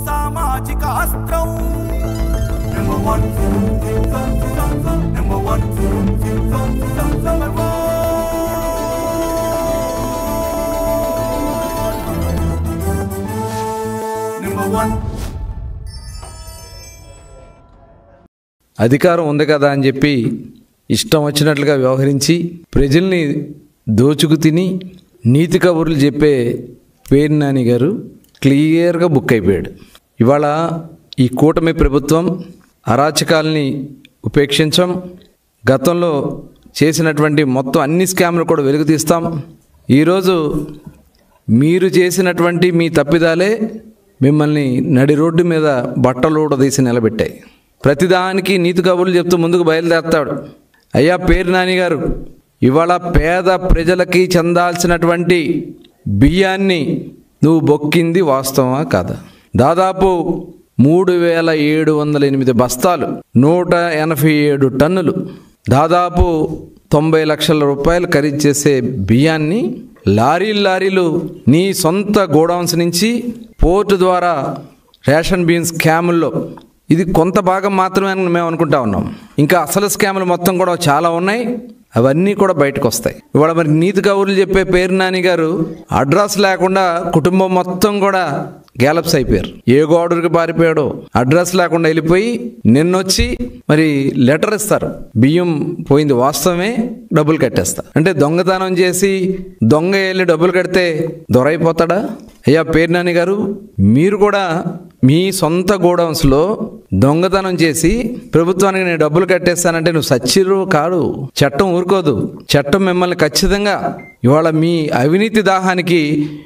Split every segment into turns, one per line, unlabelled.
సామాజిక అస్త్రం Number one.
అధికారం ఉంది కదా అని చెప్పి ఇష్టం వచ్చినట్లుగా వ్యవహరించి ప్రజల్ని దోచుకు తిని నీతి కబుర్లు చెప్పే పేర్ని నాని గారు క్లియర్గా బుక్ అయిపోయాడు. ఇవాళ ఈ కూటమి ప్రభుత్వం అరాచకాలని ఉపేక్షించాం. గతంలో చేసినటువంటి మొత్తం అన్ని స్కామ్లు కూడా వెలుగు తీస్తాం. ఈరోజు మీరు చేసినటువంటి మీ తప్పిదాలే మిమ్మల్ని నడి రోడ్డు మీద బట్టలు ఊడదీసి నిలబెట్టాయి. ప్రతిదానికి నీతి కబుర్లు చెప్తూ ముందుకు బయలుదేరతాడు. అయ్యా పేరు నాని గారు, ఇవాళ పేద ప్రజలకి చెందాల్సినటువంటి బియ్యాన్ని నువ్వు బొక్కింది వాస్తవమా కాదా? దాదాపు 3708 బస్తాలు, 187 టన్నులు, దాదాపు 90 లక్షల రూపాయలు ఖరీదు చేసే బియ్యాన్ని లారీలు నీ సొంత గోడౌన్స్ నుంచి పోర్టు ద్వారా రేషన్ బియ్యం స్కాముల్లో ఇది కొంత భాగం మాత్రమే మేము అనుకుంటా ఉన్నాం. ఇంకా అసలు స్కాములు మొత్తం కూడా చాలా ఉన్నాయి. అవన్నీ కూడా బయటకు వస్తాయి. ఇవాళ మరి నీతి కబుర్లు చెప్పే పేరు నాని గారు అడ్రస్ లేకుండా కుటుంబం మొత్తం కూడా గ్యాలప్స్ అయిపోయారు. ఏ గోడూరికి పారిపోయాడో అడ్రస్ లేకుండా వెళ్ళిపోయి నిన్నొచ్చి మరి లెటర్ ఇస్తారు, బియ్యం పోయింది వాస్తవమే, డబ్బులు కట్టేస్తా అంటే దొంగతనం చేసి దొంగ వెళ్ళి డబ్బులు కడితే దొరైపోతాడా? అయ్యా పేరు నాని గారు, మీరు కూడా మీ సొంత గోడౌన్స్లో దొంగతనం చేసి ప్రభుత్వానికి నేను డబ్బులు కట్టేస్తానంటే నువ్వు సచ్చిరు కాదు. చట్టం ఊరుకోదు. చట్టం మిమ్మల్ని ఖచ్చితంగా ఇవాళ మీ అవినీతి దాహానికి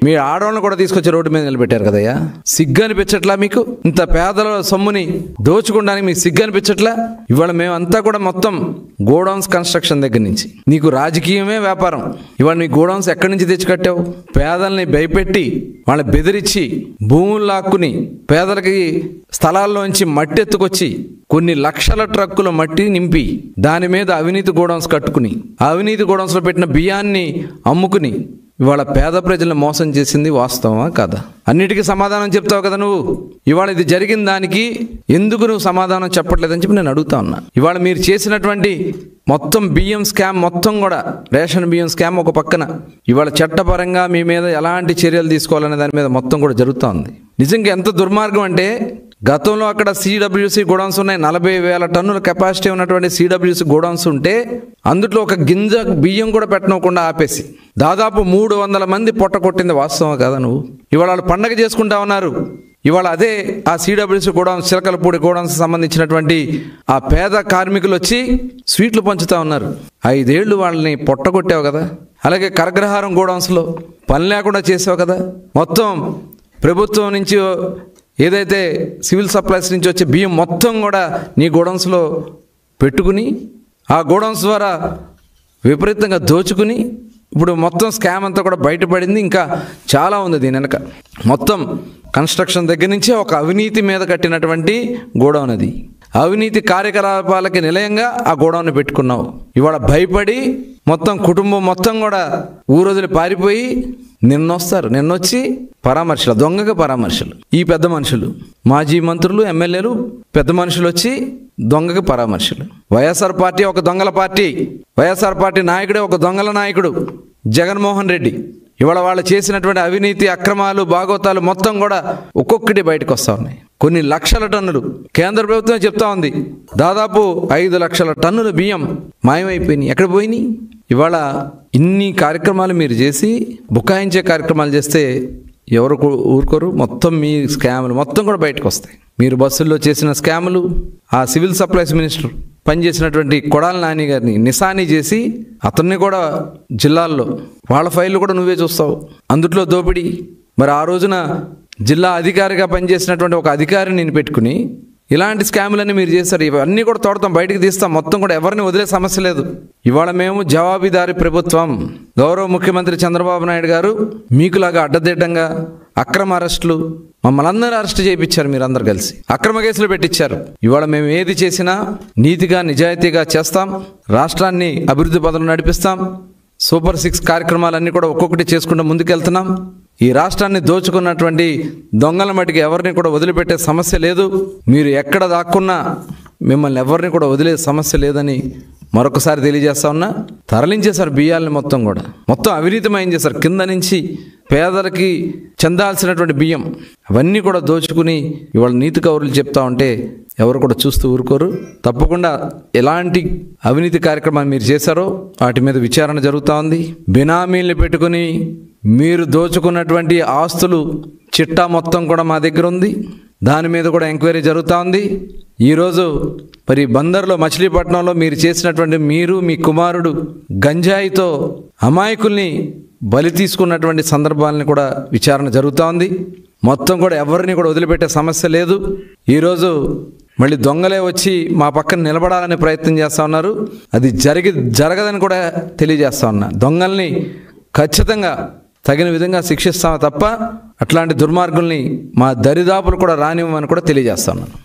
మీ ఆడవాళ్ళను కూడా తీసుకొచ్చి రోడ్డు మీద నిలబెట్టారు కదయ్యా. సిగ్గు అనిపించట్లా మీకు? ఇంత పేదల సొమ్ముని దోచుకోవడానికి మీకు సిగ్గు అనిపించట్లా? ఇవాళ మేమంతా కూడా మొత్తం గోడౌన్స్ కన్స్ట్రక్షన్ దగ్గర నుంచి నీకు రాజకీయమే వ్యాపారం. ఇవాళ నీ గోడౌన్స్ ఎక్కడి నుంచి తెచ్చి కట్టావు? పేదల్ని భయపెట్టి వాళ్ళని బెదిరించి భూములు లాక్కుని పేదలకి స్థలాల్లోంచి మట్టి ఎత్తుకొచ్చి కొన్ని లక్షల ట్రక్కుల మట్టి నింపి దాని మీద అవినీతి గోడౌన్స్ కట్టుకుని అవినీతి గోడౌన్స్లో పెట్టిన బియ్యాన్ని అమ్ముకుని ఇవాళ పేద ప్రజలను మోసం చేసింది వాస్తవమా కాదా? అన్నిటికీ సమాధానం చెప్తావు కదా నువ్వు. ఇవాళ ఇది జరిగిన దానికి ఎందుకు నువ్వు సమాధానం చెప్పట్లేదని చెప్పి నేను అడుగుతా ఉన్నా. ఇవాళ మీరు చేసినటువంటి మొత్తం బియ్యం స్కామ్ మొత్తం కూడా రేషన్ బియ్యం స్కామ్ ఒక పక్కన, ఇవాళ చట్టపరంగా మీ మీద ఎలాంటి చర్యలు తీసుకోవాలనే దాని మీద మొత్తం కూడా జరుగుతూ ఉంది. నిజంగా ఎంత దుర్మార్గం అంటే గతంలో అక్కడ సిడబ్ల్యూసి గోడౌన్స్ ఉన్నాయి. 40,000 టన్నుల కెపాసిటీ ఉన్నటువంటి సిడబ్ల్యూసి గోడౌన్స్ ఉంటే అందులో ఒక గింజ బియ్యం కూడా పెట్టనకుండా ఆపేసి దాదాపు 300 మంది పొట్ట కొట్టింది వాస్తవం కదా నువ్వు? ఇవాళ వాళ్ళు పండగ చేసుకుంటా ఉన్నారు. ఇవాళ అదే ఆ సిడబ్ల్యూసి గోడౌన్స్, చిలకలపూడి గోడౌన్స్ సంబంధించినటువంటి ఆ పేద కార్మికులు వచ్చి స్వీట్లు పంచుతా ఉన్నారు. 5 ఏళ్ళు వాళ్ళని పొట్టగొట్టావు కదా. అలాగే కరగ్రహారం గోడౌన్స్లో పని లేకుండా చేసావు కదా. మొత్తం ప్రభుత్వం నుంచి ఏదైతే సివిల్ సప్లైస్ నుంచి వచ్చే బియ్యం మొత్తం కూడా నీ గోడౌన్స్లో పెట్టుకుని ఆ గోడౌన్స్ ద్వారా విపరీతంగా దోచుకుని ఇప్పుడు మొత్తం స్కామ్ అంతా కూడా బయటపడింది. ఇంకా చాలా ఉంది దీని వెనక. మొత్తం కన్స్ట్రక్షన్ దగ్గర నుంచే ఒక అవినీతి మీద కట్టినటువంటి గోడౌన్ అది. అవినీతి కార్యకలాపాలకి నిలయంగా ఆ గోడౌన్ పెట్టుకున్నావు. ఇవాళ భయపడి మొత్తం కుటుంబం మొత్తం కూడా ఊరోజులు పారిపోయి నిన్నొచ్చి పరామర్శలు, దొంగగా పరామర్శలు. ఈ పెద్ద మనుషులు, మాజీ మంత్రులు, ఎమ్మెల్యేలు, పెద్ద మనుషులు వచ్చి దొంగగా పరామర్శలు. వైఎస్ఆర్ పార్టీ ఒక దొంగల పార్టీ. వైఎస్ఆర్ పార్టీ నాయకుడే ఒక దొంగల నాయకుడు జగన్మోహన్ రెడ్డి. ఇవాళ వాళ్ళు చేసినటువంటి అవినీతి అక్రమాలు బాగోతాలు మొత్తం కూడా ఒక్కొక్కటి బయటకు వస్తూ ఉన్నాయి. కొన్ని లక్షల టన్నులు కేంద్ర ప్రభుత్వం చెప్తా ఉంది. దాదాపు 5 లక్షల టన్నుల బియ్యం మాయమైపోయినాయి. ఎక్కడ పోయినాయి? ఇవాళ ఇన్ని కార్యక్రమాలు మీరు చేసి బుకాయించే కార్యక్రమాలు చేస్తే ఎవరు ఊరుకోరు. మొత్తం మీ స్కాములు మొత్తం కూడా బయటకు వస్తాయి. మీరు బస్సుల్లో చేసిన స్కాములు, ఆ సివిల్ సప్లైస్ మినిస్టర్ పనిచేసినటువంటి కొడాలి నాని గారిని నిశానీ చేసి అతన్ని కూడా జిల్లాల్లో వాళ్ళ ఫైళ్ళు కూడా నువ్వే చూస్తావు. అందుట్లో దోపిడీ. మరి ఆ రోజున జిల్లా అధికారిగా పనిచేసినటువంటి ఒక అధికారిని నేను పెట్టుకుని ఇలాంటి స్కాములన్నీ మీరు చేశారు. ఇవన్నీ కూడా తోడతాం, బయటికి తీస్తాం. మొత్తం కూడా ఎవరిని వదిలే సమస్య లేదు. ఇవాళ మేము జవాబుదారీ ప్రభుత్వం. గౌరవ ముఖ్యమంత్రి చంద్రబాబు నాయుడు గారు మీకులాగా అడ్డదిడ్డంగా అక్రమ అరెస్టులు మమ్మల్ని అందరూ అరెస్ట్ చేయించారు. మీరందరూ కలిసి అక్రమ కేసులు పెట్టించారు. ఇవాళ మేము ఏది చేసినా నీతిగా నిజాయితీగా చేస్తాం. రాష్ట్రాన్ని అభివృద్ధి పథంలో నడిపిస్తాం. సూపర్ 6 కార్యక్రమాలన్నీ కూడా ఒక్కొక్కటి చేసుకుంటూ ముందుకెళ్తున్నాం. ఈ రాష్ట్రాన్ని దోచుకున్నటువంటి దొంగల మటుకు ఎవరిని కూడా వదిలిపెట్టే సమస్య లేదు. మీరు ఎక్కడ దాక్కున్నా మిమ్మల్ని ఎవరిని కూడా వదిలే సమస్య లేదని మరొకసారి తెలియజేస్తా ఉన్నా. తరలించేశారు బియ్యాలని మొత్తం అవినీతిమయం చేశారు. కింద నుంచి పేదలకి చెందాల్సినటువంటి బియ్యం అవన్నీ కూడా దోచుకుని ఇవాళ నీతి కౌరులు చెప్తా ఉంటే ఎవరు కూడా చూస్తూ ఊరుకోరు. తప్పకుండా ఎలాంటి అవినీతి కార్యక్రమాలు మీరు చేశారో వాటి మీద విచారణ జరుగుతూ ఉంది. బినామీల్ని పెట్టుకుని మీరు దోచుకున్నటువంటి ఆస్తులు చిట్టా మొత్తం కూడా మా దగ్గర ఉంది. దాని మీద కూడా ఎంక్వైరీ జరుగుతూ ఉంది. ఈరోజు మరి బందర్లో మచిలీపట్నంలో మీరు చేసినటువంటి మీరు మీ కుమారుడు గంజాయితో అమాయకుల్ని బలి తీసుకున్నటువంటి సందర్భాలను కూడా విచారణ జరుగుతూ ఉంది. మొత్తం కూడా ఎవరిని కూడా వదిలిపెట్టే సమస్య లేదు. ఈరోజు మళ్ళీ దొంగలే వచ్చి మా పక్కన నిలబడాలని ప్రయత్నం చేస్తూ ఉన్నారు. అది జరగదని కూడా తెలియజేస్తా ఉన్నా. దొంగల్ని ఖచ్చితంగా తగిన విధంగా శిక్షిస్తాము తప్ప అట్లాంటి దుర్మార్గుల్ని మా దరిదాపులు కూడా రానివ్వమని కూడా తెలియజేస్తా ఉన్నాను.